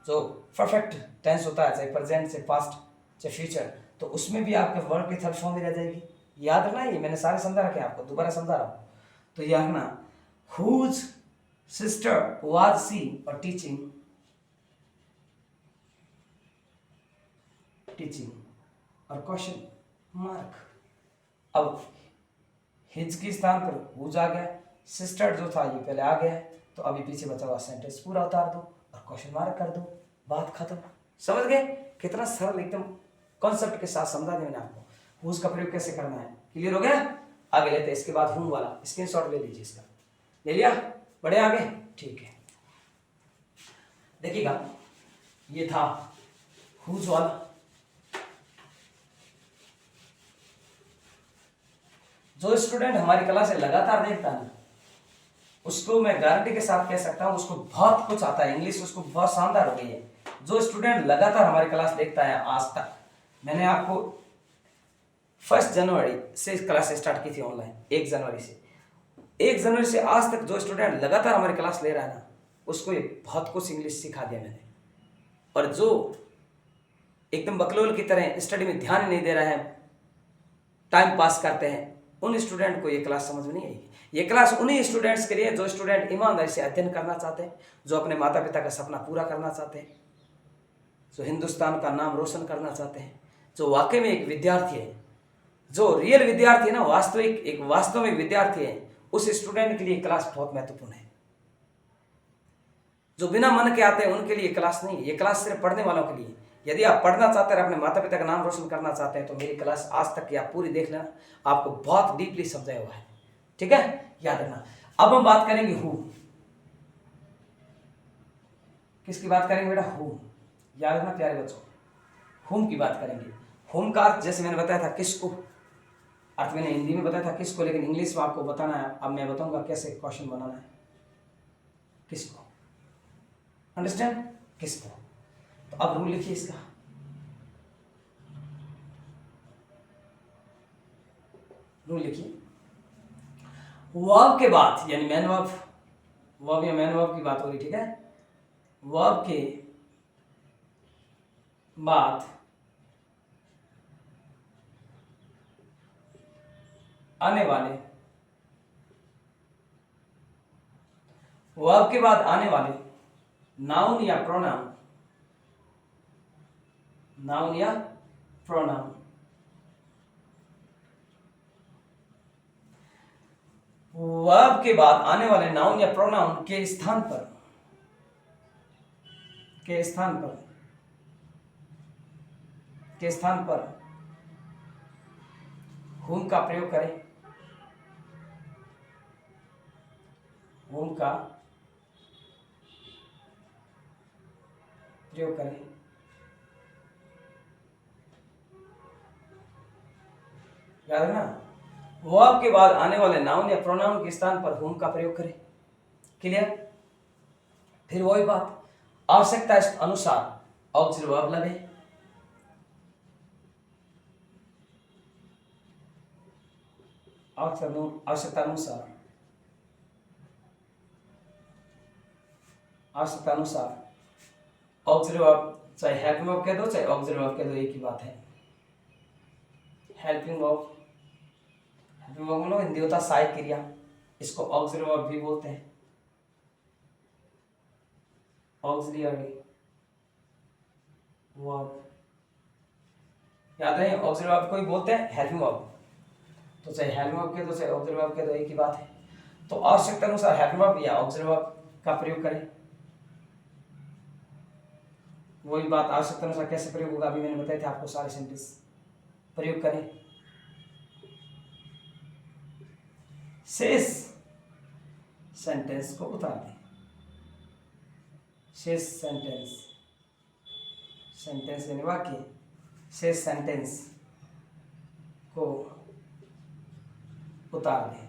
S1: जो परफेक्ट टेंस होता है, चाहे प्रेजेंट से पास्ट चाहे फ्यूचर, तो उसमें भी आपके वर्ब की थर्ड फॉर्म में रह जाएगी। याद रखना, ये मैंने सारे समझा रखे आपको, दोबारा समझा रहा हूँ। तो याद रखना हुज सिस्टर वाज सी, और टीचिंग, टीचिंग और क्वेश्चन मार्क। अब हिज के स्थान पर हुज आ गया, सिस्टर जो था ये पहले आ गया, तो अभी पीछे बचा हुआ सेंटेंस पूरा उतार दो और क्वेश्चन मार्क कर दो, बात खत्म। समझ गए, कितना सरल एकदम कॉन्सेप्ट के साथ समझा दिया मैंने आपको। हुज का प्रयोग कैसे करना है, क्लियर हो गया। आगे लेते हैं इसके बाद हुम वाला, स्क्रीनशॉट ले लीजिए इसका, ले लिया, बढ़े आगे, ठीक है। देखिएगा ये था हुज वाला, जो स्टूडेंट हमारी क्लास से लगातार देखता है उसको मैं गारंटी के साथ कह सकता हूं उसको बहुत कुछ आता है, इंग्लिश उसको बहुत शानदार हो गई है। जो स्टूडेंट लगातार हमारी क्लास देखता है आज तक, मैंने आपको 1 जनवरी से क्लास स्टार्ट की थी ऑनलाइन, 1 जनवरी से, 1 जनवरी से आज तक जो स्टूडेंट लगातार हमारी क्लास ले रहा है ना, उसको ये बहुत कुछ इंग्लिश सिखा दिया मैंने। और जो एकदम बकलोल की तरह स्टडी में ध्यान नहीं दे रहा है, टाइम पास करते हैं, उन स्टूडेंट को ये क्लास समझ में नहीं आएगी। ये क्लास उन्हीं स्टूडेंट्स के लिए जो स्टूडेंट ईमानदारी से अध्ययन करना चाहते हैं, जो अपने माता पिता का सपना पूरा करना चाहते हैं, जो हिंदुस्तान का नाम रोशन करना चाहते हैं, जो वाकई में एक विद्यार्थी है, जो रियल विद्यार्थी है ना, वास्तविक एक वास्तविक विद्यार्थी है, उस स्टूडेंट के लिए क्लास बहुत महत्वपूर्ण है। जो बिना मन के आते हैं उनके लिए क्लास नहीं, ये क्लास सिर्फ पढ़ने वालों के लिए। यदि आप पढ़ना चाहते हैं, अपने माता पिता का नाम रोशन करना चाहते हैं, तो मेरी क्लास आज तक की आप पूरी देख लेना, आपको बहुत डीपली समझाया हुआ है, ठीक है, याद रखना। अब हम बात करेंगे हु, किसकी बात करेंगे बेटा, हु, याद रखना प्यारे बच्चों, हुम की बात करेंगे। हुम का अर्थ जैसे मैंने बताया था किसको, अर्थ मैंने हिंदी में बताया था किसको, लेकिन इंग्लिश में आपको बताना है। अब मैं बताऊंगा कैसे क्वेश्चन बनाना है, किसको, अंडरस्टैंड, किसको। तो अब रूल लिखिए इसका, रूल लिखिए, वर्ब के बाद यानी मैन वर्ब, वर्ब या मैन वर्ब की बात हो रही, ठीक है, वर्ब के बाद आने वाले, वर्ब के बाद आने वाले नाउन या प्रोनाउन, नाउन या प्रोनाउन, वर्ब के बाद आने वाले नाउन या प्रोनाउन के स्थान पर, के स्थान पर, के स्थान पर हुम का प्रयोग करें, हुम का प्रयोग करें। याद है ना, वर्ब के बाद आने वाले नाउन या प्रोनाउन के स्थान पर हुम का प्रयोग करें, क्लियर। फिर वही बात, आवश्यकता अनुसार ऑक्सिलरी वर्ब लगे, आवश्यकता अनुसार, आवश्यकता अनुसार ऑक्सिलरी वर्ब, चाहे हेल्पिंग वर्ब कह दो चाहे ऑक्सिलरी वर्ब कह दो, एक ही बात है। हेल्पिंग वर्ब, हेल्पिंग वर्ब मतलब हिंदी होता है सहायक क्रिया, इसको ऑक्सिलरी वर्ब भी बोलते हैं, ऑक्सिलरी वर्ब। याद रहे, ऑक्सिलरी वर्ब को ही बोलते हैं हेल्पिंग वर्ब, तो चाहे हेल्पिंग वर्ब के दो चाहे ऑक्सिलरी वर्ब के दो, एक ही बात है। तो आवश्यकता अनुसार हेल्पिंग वर्ब या ऑक्सिलरी वर्ब का प्रयोग करें। वही बात आवश्यकता अनुसार कैसे प्रयोग होगा अभी मैंने बताया था आपको, सारे सेंटेंस प्रयोग करें। शेष सेंटेंस को उतार दें। शेष सेंटेंस, सेंटेंस यानी वाक्य, शेष सेंटेंस को उतार दें।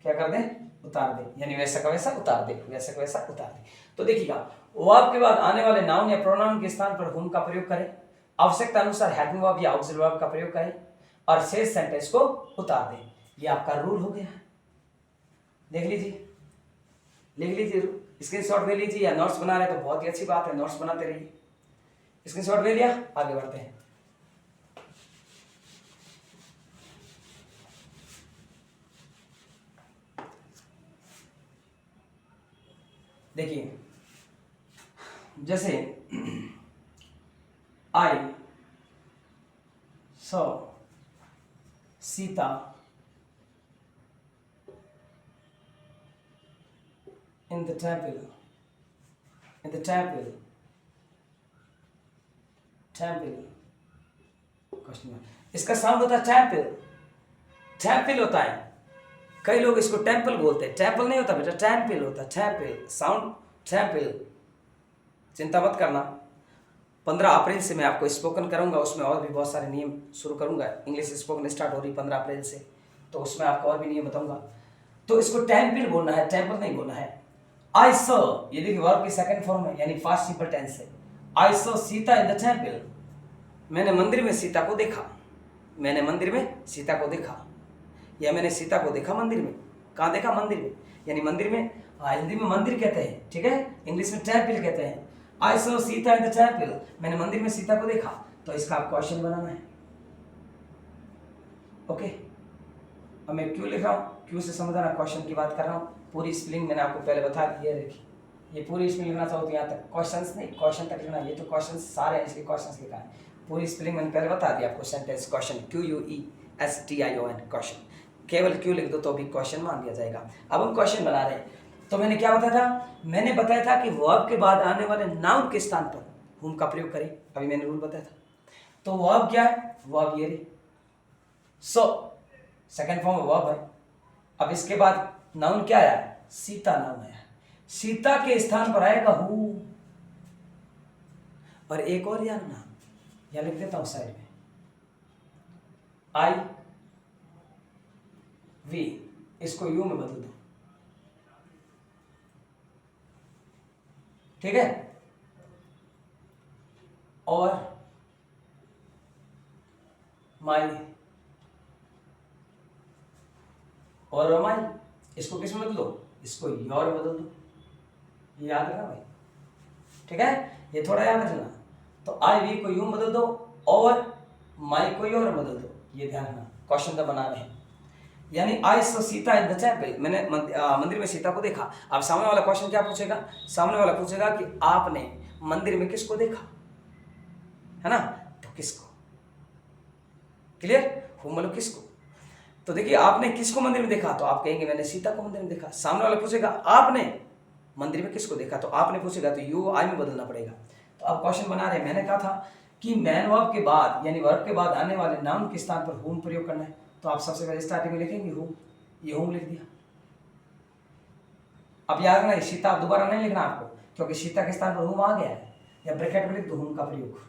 S1: क्या कर दें? उतार दें, यानी वैसा का वैसा उतार दें, वैसा का वैसा उतार दें। तो देखिएगा, वर्ब के बाद आने वाले नाउन या प्रोनाउन के स्थान पर हुम का प्रयोग करें, आवश्यकता अनुसार हेल्पिंग वर्ब या ऑक्सिलरी वर्ब का प्रयोग करें और शेष सेंटेंस को उतार दें। ये आपका रूल हो गया। देख लीजिए, लिख लीजिए, स्क्रीनशॉट ले लीजिए, या नोट्स बना रहे तो बहुत ही अच्छी बात है, नोट्स बनाते रहिए। स्क्रीनशॉट ले लिया, आगे बढ़ते हैं। देखिए, जैसे I saw Sita in the temple, question mark. इसका साउंड होता है टेम्पल, टेम्पल होता है। कई लोग इसको टेम्पल बोलते हैं, टेम्पल नहीं होता बेटा, टेम्पल होता है, टेम्पल साउंड, टेम्पल। चिंता मत करना, 15 अप्रैल से मैं आपको स्पोकन करूंगा, उसमें और भी बहुत सारे नियम शुरू करूंगा। इंग्लिश स्पोकन स्टार्ट हो रही 15 अप्रैल से, तो उसमें आपको और भी नियम बताऊंगा। तो इसको टेम्पल बोलना है, टेम्पल नहीं बोलना है। आई सॉ, ये देखिए वर्ब की सेकंड फॉर्म है, यानी पास्ट सिंपल टेंस है। I saw Sita in the temple, मैंने मंदिर में सीता को देखा, मैंने मंदिर में सीता को देखा, या मैंने सीता को देखा मंदिर में। कहाँ देखा? मंदिर में, यानी मंदिर में। हिंदी में मंदिर कहते हैं, ठीक है, इंग्लिश में टेम्पल कहते हैं। I saw Sita in the temple, मैंने मंदिर में सीता को देखा। तो इसका आप क्वेश्चन बनाना है। ओके, अब मैं क्यों लिख रहा हूँ, क्यों से समझाना, क्वेश्चन की बात कर रहा हूँ। पूरी स्पेलिंग मैंने आपको पहले बता दी है, देखिए ये पूरी स्पेलिंग लिखना चाहो तो यहाँ तक, क्वेश्चंस नहीं, क्वेश्चन तक लिखना। ये तो क्वेश्चंस सारे हैं, इसलिए क्वेश्चंस लिखा है। पूरी स्पेलिंग मैंने पहले बता दी आपको। सेंटेंस क्वेश्चन, QUESTION क्वेश्चन, केवल क्यों लिख दो तो भी क्वेश्चन मान लिया जाएगा। अब हम क्वेश्चन बना रहे हैं। तो मैंने क्या बताया था? मैंने बताया था कि वर्ब के बाद आने वाले नाउन के स्थान पर हुम का प्रयोग करें। अभी मैंने रूल बताया था। तो वर्ब क्या है? वर्ब ये रही, सो सेकंड फॉर्म वर्ब है। अब इसके बाद नाउन क्या आया? सीता नाउन आया। सीता के स्थान पर आएगा हु। और एक और यार नाम यहां लिख देता हूं साइड में, आई वी, इसको यू में बदल दो, ठीक है। और माई, और माई, इसको किस में बदल दो? इसको योर बदल दो। ये याद रखना भाई, ठीक है, ये थोड़ा याद रखना। तो आई वी को यूं बदल दो और माई को योर बदल दो, ये ध्यान रखना। क्वेश्चन तो बना रहे हैं, यानी I saw Sita in the temple, मैंने मंदिर में सीता को देखा। अब सामने वाला क्वेश्चन क्या पूछेगा? सामने वाला पूछेगा कि आपने मंदिर में किसको देखा, है ना? तो किसको, क्लियर? हु मतलब किसको। तो देखिए, आपने किसको मंदिर में देखा, तो आप कहेंगे मैंने सीता को मंदिर में देखा। सामने वाला पूछेगा आपने मंदिर में किसको देखा, तो आपने पूछेगा, तो यू आई में बदलना पड़ेगा। तो अब क्वेश्चन बना रहे हैं। मैंने कहा था कि मैन वर्ब के बाद, यानी वर्ब के बाद आने वाले नाउन के स्थान पर हुम प्रयोग करना है। तो आप सबसे पहले स्टार्टिंग में लिखेंगे हुम, ये हुम लिख दिया। अब याद रखना, सीता आप दोबारा नहीं लिखना आपको, क्योंकि सीता के स्थान पर हुम आ गया है। या ब्रैकेट में लिख दो हुम का प्रयोग,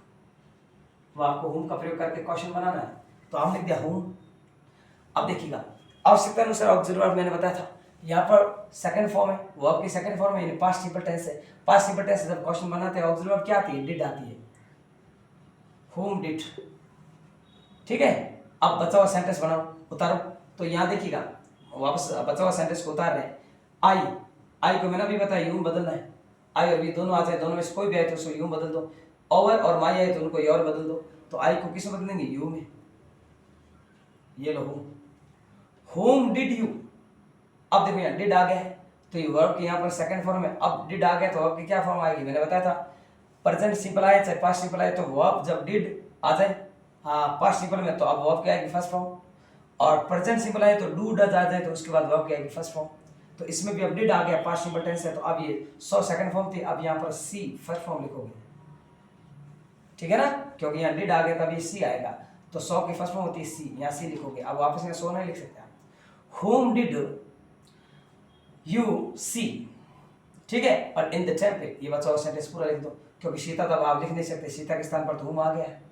S1: वो आपको हुम का प्रयोग करके क्वेश्चन बनाना है। तो आप लिख दिया हुम। अब देखिएगा, आवश्यकता अनुसार ऑक्सिलरी वर्ब मैंने बताया था, यहाँ पर सेकंड फॉर्म है, वर्ब की सेकंड फॉर्म है, यानी पास्ट सिंपल टेंस है। पास्ट सिंपल टेंस से जब क्वेश्चन बनाते हैं ऑक्सिलरी वर्ब क्या आती है? डिड आती है, whom did, ठीक है। अब बचा हुआ सेंटेंस बनाओ, उतारो। तो यहाँ देखिएगा, वापस बचा हुआ सेंटेंस को उतार रहे हैं। आई, आई को मैंने भी बताया यूं बदलना है। आई और वी दोनों आ जाए, दोनों में से कोई भी आए तो उसको यूं बदल दो। ओवर और माई आए तो उनको योर बदल दो। तो आई को किस में बदलेंगे? यू में। ये लो हुम, होम डिड यू। अब देखो यहाँ डिड आ गया है, तो ये वर्ब के यहाँ पर सेकंड फॉर्म है। अब डिड आ गया तो वर्ब की क्या फॉर्म आएगी? मैंने बताया था, प्रेजेंट सिंपल आए चाहे पास्ट सिंपल आए, तो वर्ब जब डिड आ जाए हाँ पास्ट सिंपल में, तो अब वर्ब क्या आएगी? First form. और प्रेजेंट सिंपल आए तो डू डज आ जाए तो उसके बाद वर्ब की आएगी फर्स्ट फॉर्म। तो इसमें भी अब डिड आ गया, पास्ट सिंपल टेंस है, तो अब ये 100 सेकंड फॉर्म थी, अब यहाँ पर सी फर्स्ट फॉर्म लिखोगे, ठीक है ना, क्योंकि यहाँ डिड आ गया तब ये सी आएगा, तो 100 की फर्स्ट फॉर्म होती है सी, यहाँ सी लिखोगे। अब वापस यहाँ 100 नहीं लिख सकते आप, whom did you see, ठीक है। और इन द टेम्पल, ये बचा हुआ सेंटेंस पूरा लिख दो, क्योंकि सीता तब आप लिख नहीं सकते, सीता के स्थान पर तो whom आ गया है।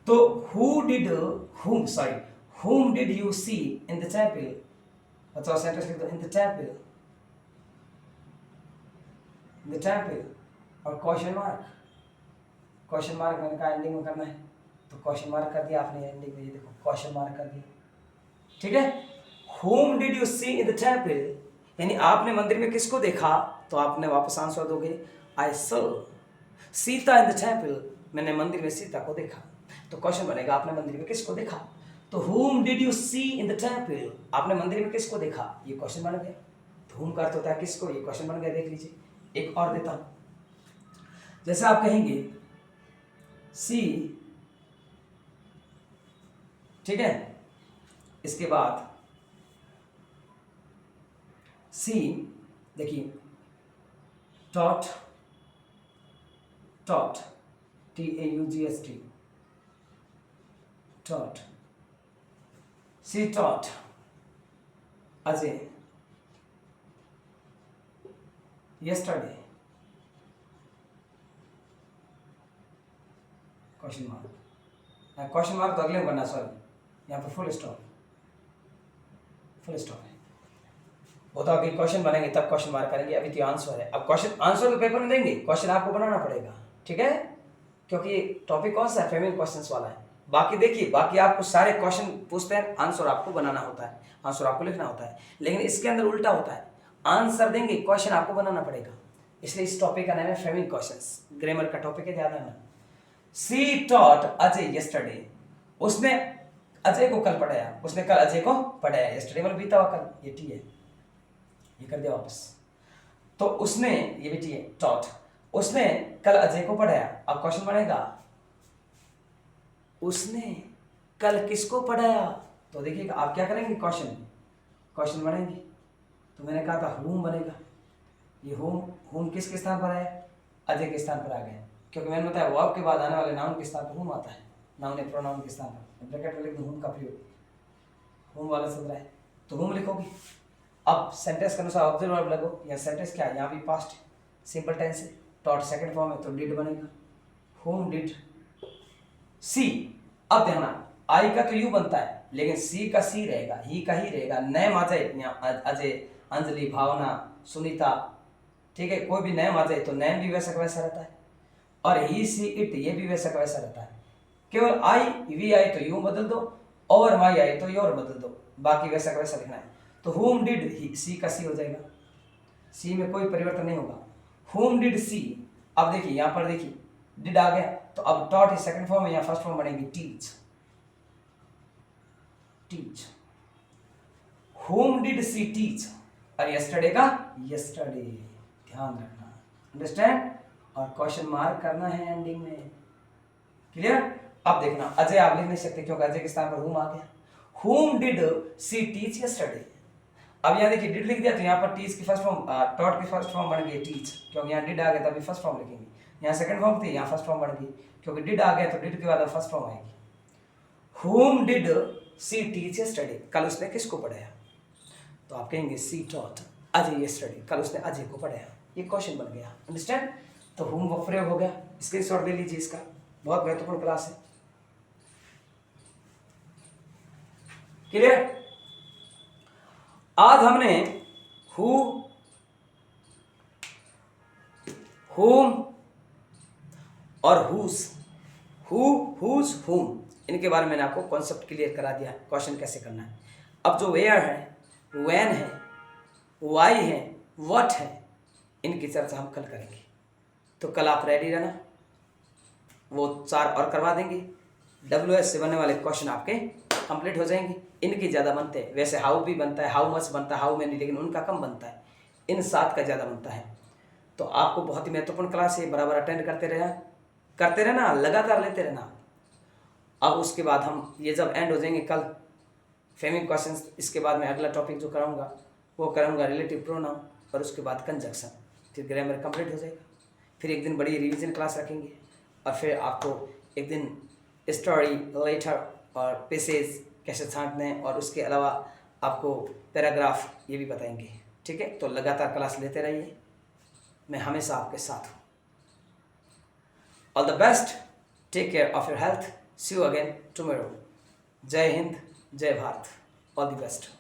S1: तो whom did you see in the temple, बचा हुआ सेंटेंस लिख दो, in the temple, in the temple, और क्वेश्चन मार्क, क्वेश्चन मार्क मैंने कहा एंडिंग में करना है, तो क्वेश्चन मार्क कर दिया आपने एंडिंग में, ये देखो क्वेश्चन मार्क कर दिया, ठीक है। whom did you see in the temple, यानी आपने मंदिर में किसको देखा, तो आपने वापस आंसर दोगे I saw Sita in the temple, मैंने मंदिर में सीता को देखा। तो क्वेश्चन बनेगा आपने मंदिर में किसको देखा, तो whom did you see in the temple, आपने मंदिर में किसको देखा, ये क्वेश्चन बन गया। तो whom का अर्थ होता है किसको, ये क्वेश्चन बन गया, देख लीजिए। एक और देता हूं, जैसे आप कहेंगे सी, ठीक है, इसके बाद सी, देखिए taught, taught TAUGST, taught, C taught Ajay yesterday, question mark, question mark तो अगले में बनना, सॉरी यहाँ पर फुल स्टॉप, फुल स्टॉप है, वो तो अभी क्वेश्चन बनेंगे तब क्वेश्चन मार्क करेंगे, अभी तो आंसर है। अब क्वेश्चन आंसर तो पेपर में देंगे, क्वेश्चन आपको बनाना पड़ेगा, ठीक है, क्योंकि टॉपिक कौन सा है, फेमिनिन क्वेश्चंस वाला है। बाकी देखिए, बाकी आपको सारे क्वेश्चन पूछते हैं, आंसर आपको बनाना होता है, आंसर आपको लिखना होता है, लेकिन इसके अंदर उल्टा होता है, आंसर देंगे, क्वेश्चन आपको बनाना पड़ेगा। इसलिए इस टॉपिक का नाम है फेमिनिन क्वेश्चंस, ग्रामर का टॉपिक है, ध्यान रखना। सी टॉट अजय यस्टरडे, उसने अजय को कल पढ़ाया, उसने कल अजय को पढ़ाया, यस्टरडे मतलब बीता हुआ कल, ये टी है, ये कर दिया वापस, तो उसने, ये भी टी है, टॉट, उसने कल अजय को पढ़ाया। अब क्वेश्चन बनेगा उसने कल किसको पढ़ाया, तो देखिएगा आप क्या करेंगे, क्वेश्चन, क्वेश्चन बनेंगे, तो मैंने कहा था होम बनेगा, ये होम किसके स्थान पर है, अजय के स्थान पर आ गया, क्योंकि मैंने बताया वर्ब के बाद आने वाले नाउन के स्थान पर होम आता है, नाउन या प्रोनाउन के स्थान पर, ब्रैकेट में लिख दूं होम का प्रयोग, होम वाला चल रहा है, तो होम लिखोगे। अब सेंटेंस के अनुसार ऑब्जेक्ट वर्ब लगो, या सेंटेंस क्या है, यहाँ भी पास्ट सिंपल टेंस है, टॉट सेकंड फॉर्म है, तो डिड बनेगा, होम डिड सी। अब ध्यान, आई का तो यू बनता है, लेकिन सी का सी रहेगा, ही का ही रहेगा, नेम आ जाए यहाँ अजय, अंजलि, भावना, सुनीता, ठीक है, कोई भी नेम आ जाए तो नेम भी वैसा का वैसा रहता है, और ही सी इट ये भी वैसा का वैसा रहता है। केवल आई वी आई तो यू बदल दो, और माई आई तो योर बदल दो, बाकी वैसा का वैसा लिखना है। तो होम डिड ही, सी का सी हो जाएगा, सी में कोई परिवर्तन नहीं होगा, होम डिड सी। अब देखिए यहाँ पर देखिए डिड आ गया, तो अब टॉट ही सेकंड फॉर्म है, यहाँ फर्स्ट फॉर्म बनेगी teach, teach, whom did she teach, और यस्टरडे का यस्टरडे, ध्यान रखना, अंडरस्टैंड, और क्वेश्चन मार्क करना है एंडिंग में, क्लियर। अब देखना अजय आप लिख नहीं सकते, क्योंकि अजय के स्थान पर होम आ गया, whom did she teach yesterday. अब यहाँ देखिए डिड लिख दिया, तो यहाँ पर टीच की फर्स्ट फॉर्म, टॉट की फर्स्ट फॉर्म बन गई टीच, क्योंकि यहाँ डिड आ गया तभी फर्स्ट फॉर्म लिखेंगे, यहाँ सेकंड फॉर्म थी, यहाँ फर्स्ट फॉर्म बन गई, क्योंकि डिड आ गया तो डिड के बाद फर्स्ट फॉर्म आएगी। Whom did she teach yesterday, कल उसने किसको पढ़ाया, तो आप कहेंगे सी टॉट अजय यस्टरडे, कल उसने अजय को पढ़ाया, ये क्वेश्चन बन गया, अंडरस्टैंड। तो होम का प्रयोग हो गया, स्क्रीनशॉट ले लीजिए, इसका बहुत महत्वपूर्ण क्लास है, क्लियर। आज हमने हु, होम और हुज, हुज, होम, इनके बारे में मैंने आपको कॉन्सेप्ट क्लियर करा दिया, क्वेश्चन कैसे करना है। अब जो वेयर है, व्हेन है, वाई है, व्हाट है, इनकी चर्चा हम कल करेंगे, तो कल आप रेडी रहना, वो 4 और करवा देंगे, WS से बनने वाले क्वेश्चन आपके कंप्लीट हो जाएंगे। इनके ज़्यादा बनते हैं, वैसे हाउ भी बनता है, हाउ मच बनता है, हाउ मैनी, लेकिन उनका कम बनता है, इन 7 का ज़्यादा बनता है। तो आपको बहुत ही महत्वपूर्ण क्लास है, बराबर अटेंड करते रहना, लगातार लेते रहना। अब उसके बाद हम ये जब एंड हो जाएंगे कल, फ्रेमिंग क्वेश्चंस, इसके बाद मैं अगला टॉपिक जो कराऊंगा वो कराऊंगा रिलेटिव प्रोनाउन, और उसके बाद कंजक्शन, फिर ग्रामर कंप्लीट हो जाएगा। फिर एक दिन बड़ी रिवीजन क्लास रखेंगे, और फिर आपको एक दिन स्टोरी, लेटर और पैसेज कैसे छांटने हैं, और उसके अलावा आपको पैराग्राफ ये भी बताएंगे। ठीक है, तो लगातार क्लास लेते रहिए, मैं हमेशा आपके साथ हूँ। All the best, take care of your health, see you again tomorrow. जय हिंद, जय भारत, ऑल द बेस्ट।